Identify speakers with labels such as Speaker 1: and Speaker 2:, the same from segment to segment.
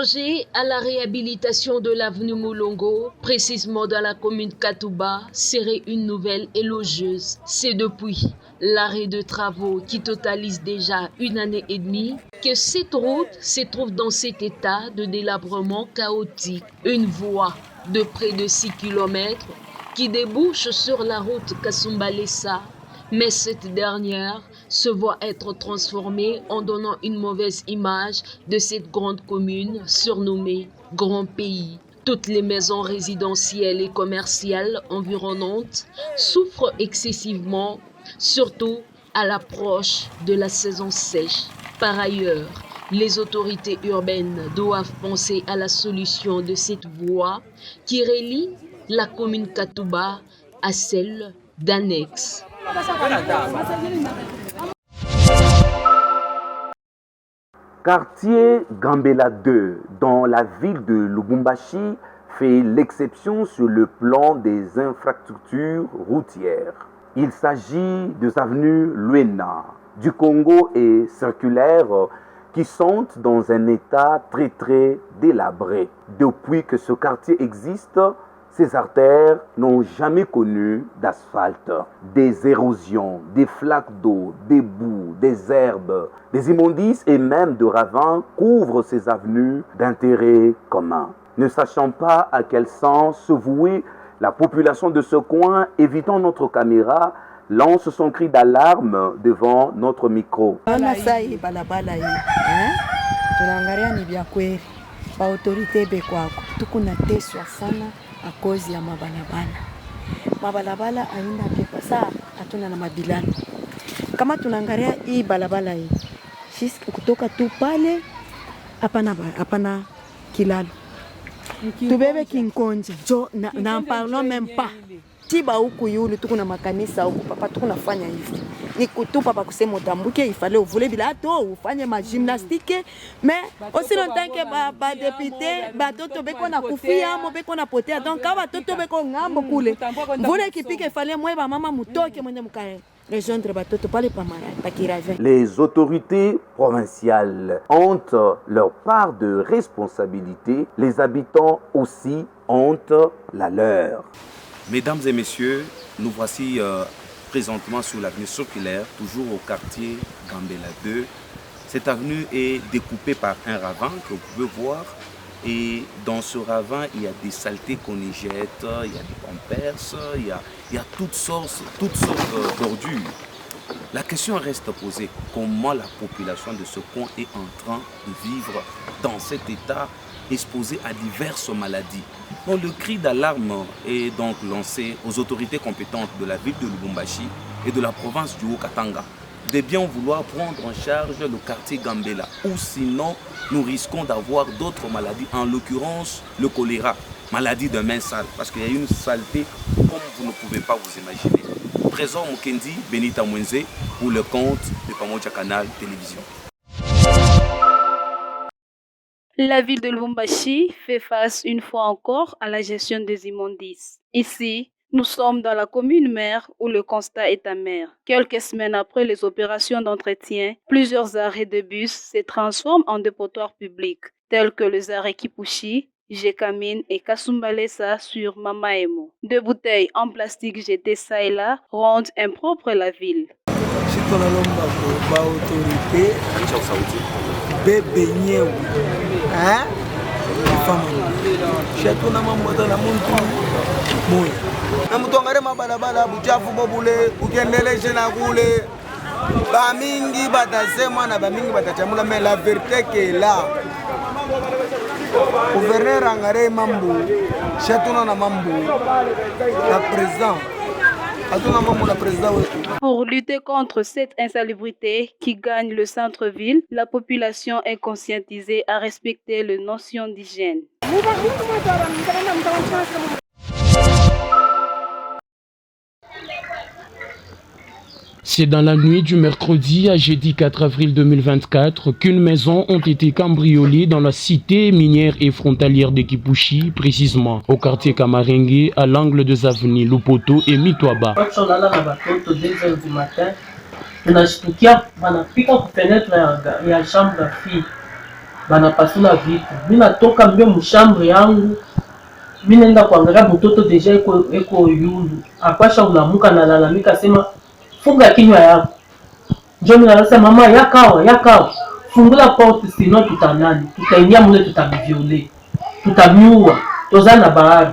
Speaker 1: Songez à la réhabilitation de l'avenue Moulongo, précisément dans la commune Katouba, serait une nouvelle élogieuse. C'est depuis l'arrêt de travaux qui totalise déjà 1 année et demie que cette route se trouve dans cet état de délabrement chaotique. Une voie de près de 6 km qui débouche sur la route Kasumbalesa, mais cette dernière se voit être transformée en donnant une mauvaise image de cette grande commune surnommée Grand Pays. Toutes les maisons résidentielles et commerciales environnantes souffrent excessivement, surtout à l'approche de la saison sèche. Par ailleurs, les autorités urbaines doivent penser à la solution de cette voie qui relie la commune Katouba à celle d'Annex.
Speaker 2: Quartier Gambela 2, dans la ville de Lubumbashi, fait l'exception sur le plan des infrastructures routières. Il s'agit des avenues Luena, du Congo et circulaires qui sont dans un état très délabré. Depuis que ce quartier existe, ces artères n'ont jamais connu d'asphalte. Des érosions, des flaques d'eau, des boues, des herbes, des immondices et même de ravins couvrent ces avenues d'intérêt commun. Ne sachant pas à quel sens se vouer, la population de ce coin, évitant notre caméra, lance son cri d'alarme devant notre micro.
Speaker 3: A cause ya mabalabala aina pepa saa hatuna na mabilani. Kama tunaangalia hii balabala hii sisi kutoka tu pale hapana kilalo tubebe kinkonja jo na parlons même pas tiba huku yule tuko na makanisa huku papa tuko nafanya hivi ni kutupa pa kusema utambuke ifale uvule bila to ufanye ma gymnastique mais aussi longtemps que ba député ba toto beko na kufia mo beko na potea donc kama toto beko ngambo kule vule kipike ifale mwe ba mama mutoke mwenye mkae.
Speaker 2: Les autorités provinciales ont leur part de responsabilité, les habitants aussi ont la leur.
Speaker 4: Mesdames et messieurs, nous voici présentement sur l'avenue circulaire, toujours au quartier Gambela 2. Cette avenue est découpée par un ravin que vous pouvez voir. Et dans ce ravin, il y a des saletés qu'on y jette, il y a des pampers, il y a toutes sortes d'ordures. La question reste posée, comment la population de ce coin est en train de vivre dans cet état exposé à diverses maladies. Donc, le cri d'alarme est donc lancé aux autorités compétentes de la ville de Lubumbashi et de la province du Haut-Katanga de bien vouloir prendre en charge le quartier Gambela, ou sinon nous risquons d'avoir d'autres maladies, en l'occurrence le choléra, maladie de main sale, parce qu'il y a une saleté comme vous ne pouvez pas vous imaginer. Trésor Mukendi, Benita Mwenze, pour le compte de Pamoja Canal Télévision.
Speaker 5: La ville de Lubumbashi fait face une fois encore à la gestion des immondices. Ici, nous sommes dans la commune mère où le constat est amer. Quelques semaines après les opérations d'entretien, plusieurs arrêts de bus se transforment en dépotoirs publics, tels que les arrêts Kipushi, Jekamine et Kasumbalesa sur Mamaemo. Deux bouteilles en plastique jetées ça et là rendent impropre la ville.
Speaker 6: Na mutongare mabalabala buchafu bobule ukiendeleshe na kule bamingi batasema na bamingi batachamula, mais la vérité que là gouverneur angare mambo chatuna na mambo la président atuna mambo la président wetu.
Speaker 5: Pour lutter contre cette insalubrité qui gagne le centre-ville, la population est conscientisée à respecter les notions d'hygiène.
Speaker 7: C'est dans la nuit du mercredi à jeudi 4 avril 2024 qu'une maison ont été cambriolées dans la cité minière et frontalière de Kipushi, précisément au quartier Kamarengue, à l'angle des avenues Lupoto et Mitwaba.
Speaker 8: Tunashtukia wanafika kwa fenêtre ya chambre ya fille. banapasula vitu. Mimi natoka mbio mshambre yangu, mimi naenda kuangalia mtoto deja eko yulu. Apasha ulamuka na lalamika sema funga kinywa yako. Njoo mimi nasema mama yakawa. Fungula porte sino tutanani. Tutaingia mule tutamviole. Tutamiua. Tozana bahari.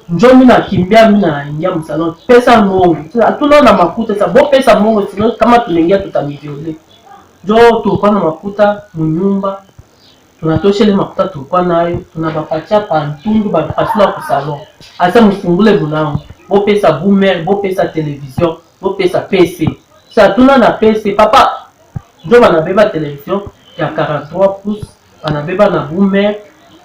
Speaker 8: Njoo mimi nakimbia mimi naingia msaloni. Pesa mongo. Hatuna na makuta sababu pesa mongo sino kama tunaingia tutamiviole. Njoo tulikuwa na makuta munyumba. Tunatosha ile makuta tulikuwa nayo, tunabapatia pantundu bapasula ku salon. Asa mfungule bulango. Bo pesa boomer, bo pesa television, bo pesa PC. Sa tuna na PC papa. Njoo banabeba television ya 43 pouces, banabeba na boomer,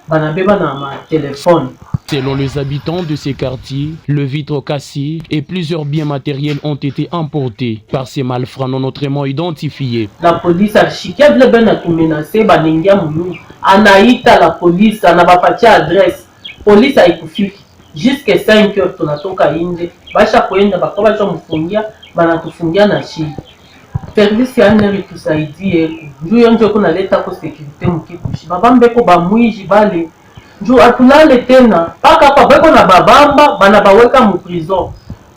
Speaker 8: banabeba na ma téléphone.
Speaker 7: Selon les habitants de ces quartiers, le vitre cassé et plusieurs biens matériels ont été emportés par ces malfrats non autrement identifiés.
Speaker 8: La police a chiqué vile bena tu menacé baningia munu. Anaita la police, anabapatia adresse. Police haikufiki. Jusqu'à 5 heures tunatoka nje. Basha kuenda bakaba bacha mfungia, banatufungia na shi. Service ya neri tusaidie. Njoo nje kuna leta ko sécurité mkipushi. Babambeko bamwiji bale. Njoo atulale tena. Paka hapa beko na babamba bana baweka mu prison.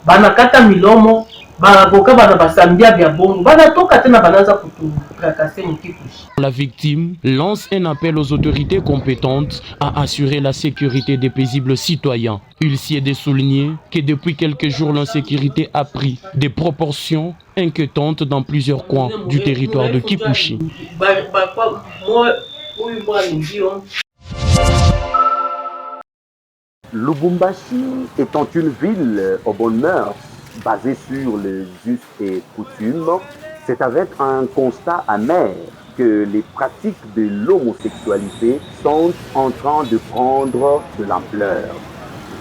Speaker 8: Bana kata milomo, banaboka bana basambia bya bongo. Bana toka tena banaanza kututracasser mkipushi.
Speaker 7: La victime lance un appel aux autorités compétentes à assurer la sécurité des paisibles citoyens. Il s'y est de souligner que depuis quelques jours, l'insécurité a pris des proportions inquiétantes dans plusieurs coins du territoire de Kipushi.
Speaker 2: Lubumbashi étant une ville aux bonnes mœurs, basée sur les us et coutumes, c'est avec un constat amer que les pratiques de l'homosexualité sont en train de prendre de l'ampleur.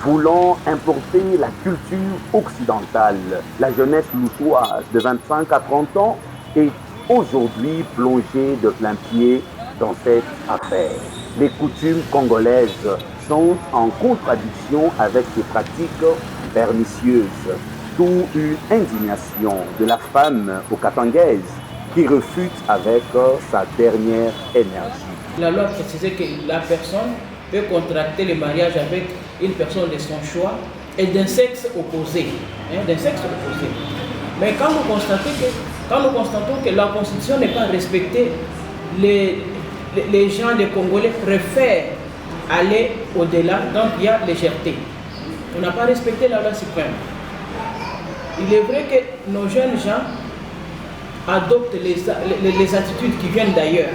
Speaker 2: Voulant importer la culture occidentale, la jeunesse loutoise de 25 à 30 ans est aujourd'hui plongée de plein pied dans cette affaire. Les coutumes congolaises sont en contradiction avec ces pratiques pernicieuses, d'où une indignation de la femme okatangaise qui refute avec sa dernière énergie.
Speaker 9: La loi précisait que la personne peut contracter le mariage avec une personne de son choix et d'un sexe opposé. Mais quand nous constatons que la Constitution n'est pas respectée, les gens, les Congolais préfèrent aller au-delà, donc il y a légèreté. On n'a pas respecté la loi suprême. Il est vrai que nos jeunes gens adoptent les attitudes qui viennent d'ailleurs.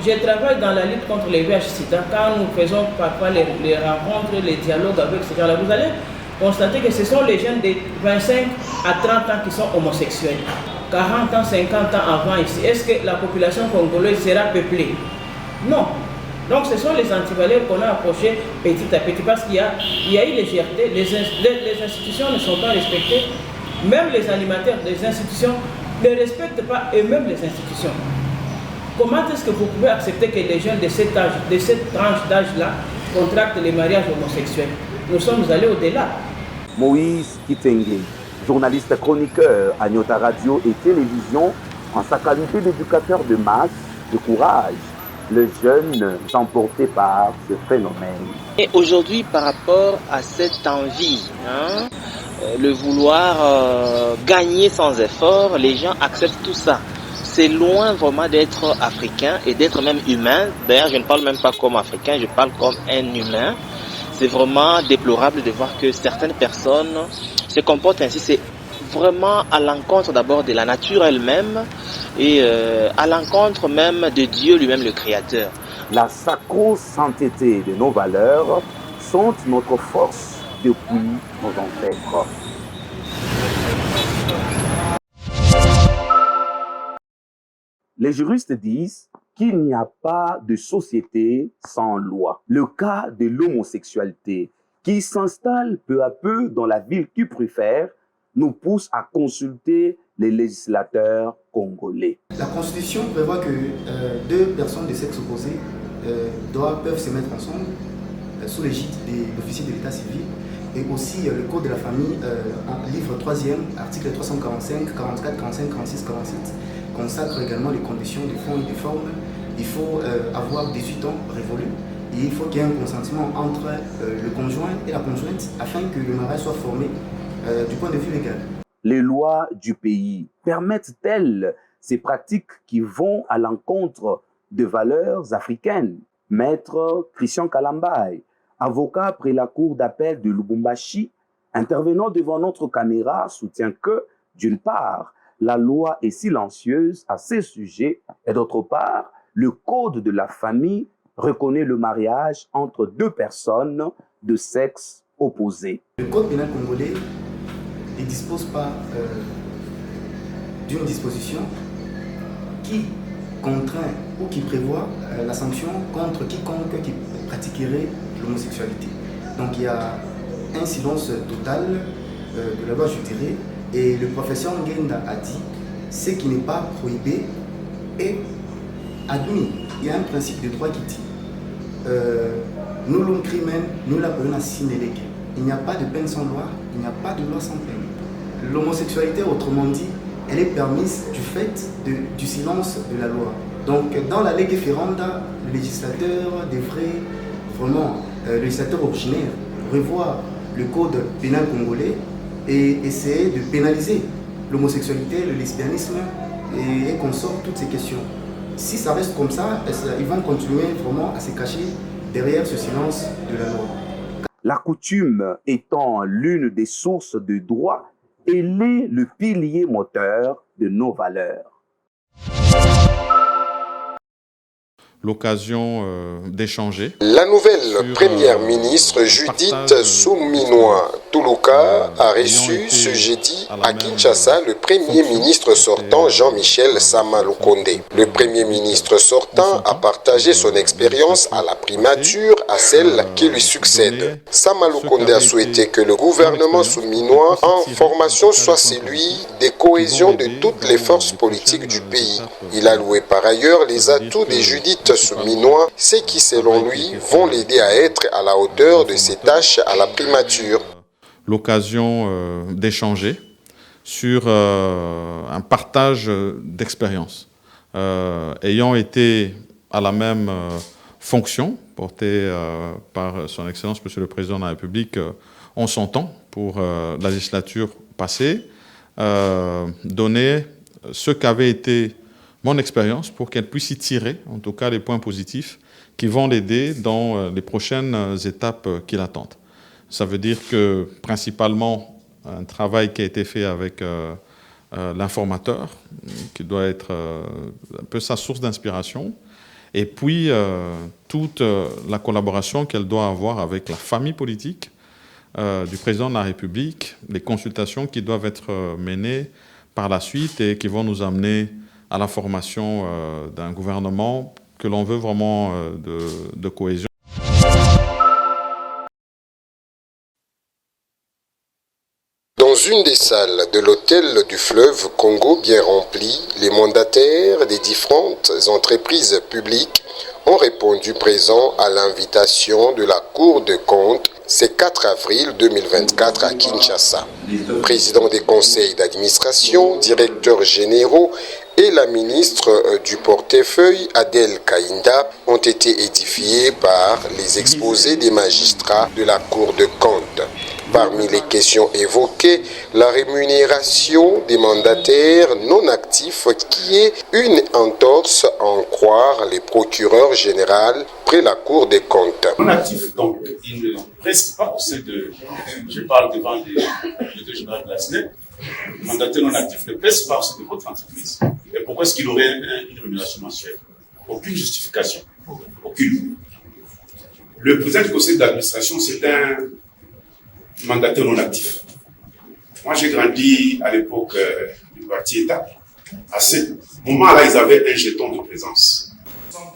Speaker 9: Je travaille dans la lutte contre les VIH-Sida. Quand nous faisons parfois les rencontres, les dialogues avec ces gens-là, vous allez constater que ce sont les jeunes de 25 à 30 ans qui sont homosexuels. 40 ans, 50 ans avant ici, est-ce que la population congolaise sera peuplée? Non. Donc ce sont les antivaleurs qu'on a approchés petit à petit parce qu'il y a eu légèreté, les institutions ne sont pas respectées, même les animateurs des institutions ne respectent pas eux-mêmes les institutions. Comment est-ce que vous pouvez accepter que les jeunes de cet âge, de cette tranche d'âge-là, contractent les mariages homosexuels? Nous sommes allés au-delà.
Speaker 2: Moïse Kitenge, journaliste chroniqueur à Nyota Radio et Télévision, en sa qualité d'éducateur de masse, de courage, les jeunes emportés par ce phénomène.
Speaker 10: Et aujourd'hui, par rapport à cette envie, le vouloir gagner sans effort, les gens acceptent tout ça. C'est loin vraiment d'être africain et d'être même humain. D'ailleurs, je ne parle même pas comme africain, je parle comme un humain. C'est vraiment déplorable de voir que certaines personnes se comportent ainsi. C'est vraiment à l'encontre d'abord de la nature elle-même et à l'encontre même de Dieu lui-même, le Créateur.
Speaker 2: La sacro-sainteté de nos valeurs sont notre force depuis nos ancêtres. Les juristes disent qu'il n'y a pas de société sans loi. Le cas de l'homosexualité qui s'installe peu à peu dans la ville qui préfère nous pousse à consulter les législateurs congolais.
Speaker 11: La Constitution prévoit que deux personnes de sexe opposé peuvent se mettre ensemble sous l'égide de l'officier de l'état civil et aussi le Code de la famille, livre 3e, article 345, 44, 45, 46, 47, consacre également les conditions de fond et de forme il faut avoir 18 ans révolus. Et il faut qu'il y ait un consentement entre le conjoint et la conjointe afin que le mariage soit formé du point de vue légal.
Speaker 2: Les lois du pays permettent-elles ces pratiques qui vont à l'encontre de valeurs africaines? Maître Christian Kalambay, avocat près la cour d'appel de Lubumbashi, intervenant devant notre caméra, soutient que, d'une part, la loi est silencieuse à ces sujets et d'autre part, le code de la famille reconnaît le mariage entre deux personnes de sexe opposé.
Speaker 11: Le code pénal congolais ne dispose pas d'une disposition qui contraint ou qui prévoit la sanction contre quiconque qui pratiquerait l'homosexualité. Donc il y a un silence total de la loi, je dirais, et le professeur Ngenda a dit ce qui n'est pas prohibé est admis. Il y a un principe de droit qui dit nullum crimen, nulla pena sine lege. Il n'y a pas de peine sans loi, il n'y a pas de loi sans peine. L'homosexualité, autrement dit, elle est permise du fait du silence de la loi. Donc dans la lege ferenda, le législateur devrait vraiment, le législateur originaire, revoir le code pénal congolais et essayer de pénaliser l'homosexualité, le lesbianisme et qu'on sorte toutes ces questions. Si ça reste comme ça, ils vont continuer vraiment à se cacher derrière ce silence de la loi.
Speaker 2: La coutume étant l'une des sources de droit, elle est le pilier moteur de nos valeurs.
Speaker 12: L'occasion d'échanger.
Speaker 13: La nouvelle première ministre Judith Suminwa Tuluka a reçu ce jeudi à Kinshasa le premier ministre sortant Jean-Michel Sama Lukonde. Le premier ministre sortant a partagé son expérience à la primature à celle qui lui succède. Sama Lukonde a souhaité que le gouvernement souminois en formation soit celui des cohésions de toutes les forces politiques du pays. Il a loué par ailleurs les atouts des Judith Souminois, ce qui selon lui vont l'aider à être à la hauteur de ses tâches à la primature.
Speaker 12: L'occasion d'échanger sur un partage d'expériences. Ayant été à la même fonction portée par son Excellence Monsieur le Président de la République en son temps pour la législature passée, donner ce qu'avait été mon expérience pour qu'elle puisse y tirer, en tout cas, les points positifs qui vont l'aider dans les prochaines étapes qui l'attendent. Ça veut dire que, principalement, un travail qui a été fait avec l'informateur, qui doit être un peu sa source d'inspiration, et puis toute la collaboration qu'elle doit avoir avec la famille politique du président de la République, les consultations qui doivent être menées par la suite et qui vont nous amener à la formation d'un gouvernement que l'on veut vraiment de cohésion.
Speaker 13: Dans une des salles de l'hôtel du fleuve Congo bien remplie, les mandataires des différentes entreprises publiques ont répondu présents à l'invitation de la Cour des comptes ce 4 avril 2024 à Kinshasa. Président des conseils d'administration, directeurs généraux et la ministre du portefeuille, Adèle Kainda, ont été édifiés par les exposés des magistrats de la Cour des comptes. Parmi les questions évoquées, la rémunération des mandataires non actifs qui est une entorse à en croire les procureurs généraux près la Cour des comptes.
Speaker 14: Non actifs, donc, ils ne presque pas je parle devant le directeur général de la SNEP, les mandataires non actifs ne presque pas de votre entreprise. Et pourquoi est-ce qu'il aurait une rémunération mensuelle? Aucune justification. Aucune. Le président du conseil d'administration, c'est un mandataire non actif. Moi, j'ai grandi à l'époque du parti État. À ce moment-là, ils avaient un jeton de présence.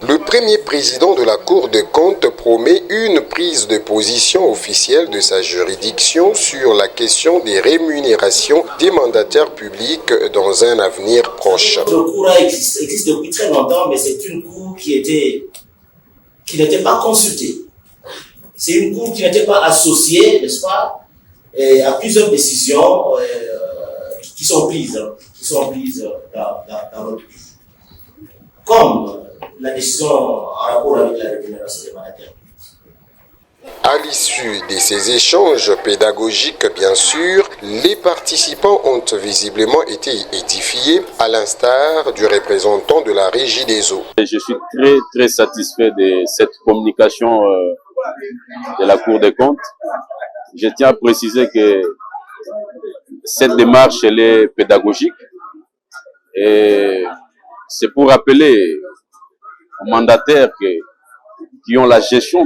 Speaker 13: Le premier président de la Cour des comptes promet une prise de position officielle de sa juridiction sur la question des rémunérations des mandataires publics dans un avenir proche.
Speaker 15: Le cours existe depuis très longtemps, mais c'est une cour qui n'était pas consultée. C'est une cour qui n'était pas associée, n'est-ce pas, à plusieurs décisions qui sont prises dans notre pays. Comme la décision en rapport avec la rémunération des mandataires.
Speaker 13: À l'issue de ces échanges pédagogiques, bien sûr, les participants ont visiblement été édifiés, à l'instar du représentant de la Régie des eaux.
Speaker 16: Je suis très satisfait de cette communication de la Cour des comptes. Je tiens à préciser que cette démarche elle est pédagogique et c'est pour rappeler aux mandataires qui ont la gestion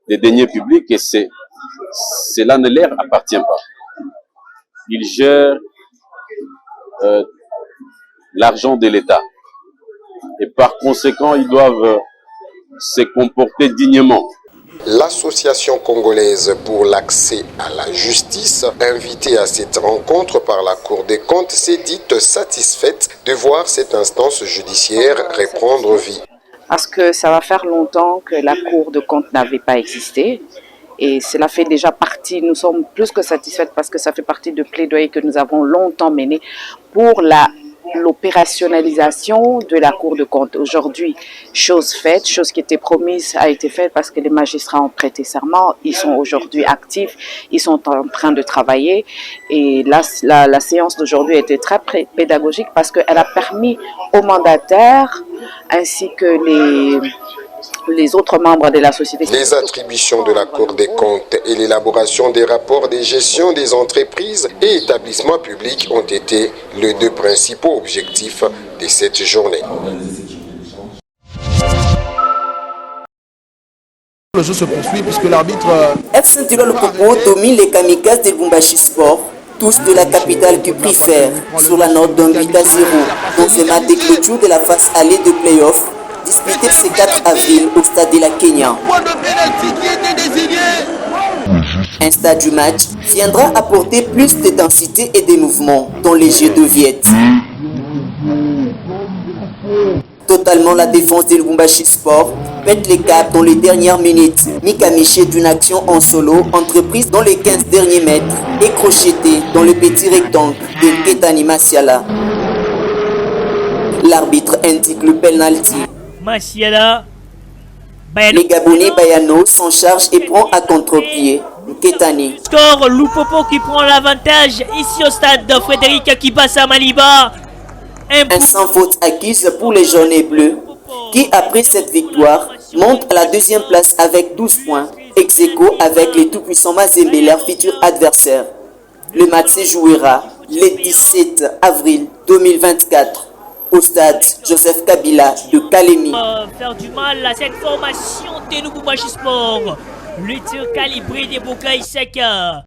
Speaker 16: des deniers publics et cela ne leur appartient pas. Ils gèrent l'argent de l'État et par conséquent ils doivent se comporter dignement.
Speaker 13: L'Association congolaise pour l'accès à la justice, invitée à cette rencontre par la Cour des comptes, s'est dite satisfaite de voir cette instance judiciaire reprendre vie.
Speaker 17: Parce que ça va faire longtemps que la Cour des comptes n'avait pas existé. Et cela fait déjà partie, nous sommes plus que satisfaits parce que ça fait partie de plaidoyer que nous avons longtemps mené pour l'opérationnalisation de la Cour des comptes. Aujourd'hui, chose faite, chose qui était promise a été faite parce que les magistrats ont prêté serment, ils sont aujourd'hui actifs, ils sont en train de travailler et la séance d'aujourd'hui était très pédagogique parce qu'elle a permis aux mandataires ainsi que les autres membres de la société.
Speaker 13: Les attributions de la Cour des comptes et l'élaboration des rapports de gestion des entreprises et établissements publics ont été les deux principaux objectifs de cette journée.
Speaker 18: Le jeu se poursuit puisque l'arbitre...
Speaker 19: FC Saint-Éloi le Popo domine les kamikazes de Lubumbashi Sport, tous de la capitale qui préfèrent, sur la note d'un 8-0 dans ce match de clôture de la phase allée de play-off disputé ce 4 avril au stade de la Kenya. Un stade du match viendra apporter plus d'intensité et de mouvements dans les jeux de Viet. Totalement la défense de Lubumbashi Sport pète les caps dans les dernières minutes. Mika Miché d'une action en solo entreprise dans les 15 derniers mètres et crocheté dans le petit rectangle de Ketani Masiala. L'arbitre indique le penalty.
Speaker 20: Masiala.
Speaker 19: Les Gabonais Bayano s'en charge et prend à contre-pied Ketani.
Speaker 20: Score Lupopo qui prend l'avantage ici au stade de Frédéric qui passe à Maliba.
Speaker 19: Un sans faute acquise pour les jaunes et bleus qui après cette victoire monte à la deuxième place avec 12 points, ex aequo avec les tout-puissants Mazembe, leur futur adversaire. Le match se jouera le 17 avril 2024. Au stade Joseph Kabila de Kalemi.
Speaker 20: Faire du mal à cette formation de Lubumbashi Sport. Le tir calibré des Bokai Saka.